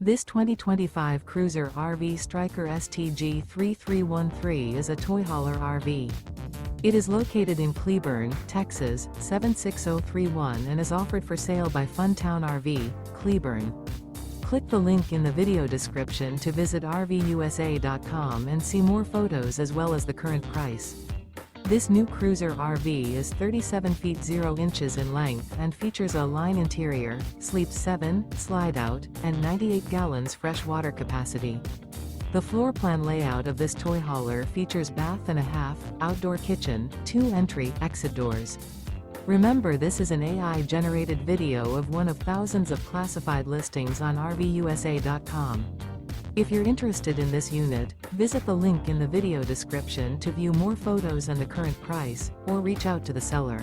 This 2025 Cruiser RV Stryker STG3313 is a toy hauler RV. It is located in Cleburne, Texas, 76031 and is offered for sale by Funtown RV, Cleburne. Click the link in the video description to visit RVUSA.com and see more photos as well as the current price. This new Cruiser RV is 37 feet 0 inches in length and features a line interior, sleeps 7, slide-out, and 98 gallons fresh water capacity. The floor plan layout of this toy hauler features bath and a half, outdoor kitchen, 2 entry/exit doors. Remember, this is an AI-generated video of one of thousands of classified listings on RVUSA.com. If you're interested in this unit, visit the link in the video description to view more photos and the current price, or reach out to the seller.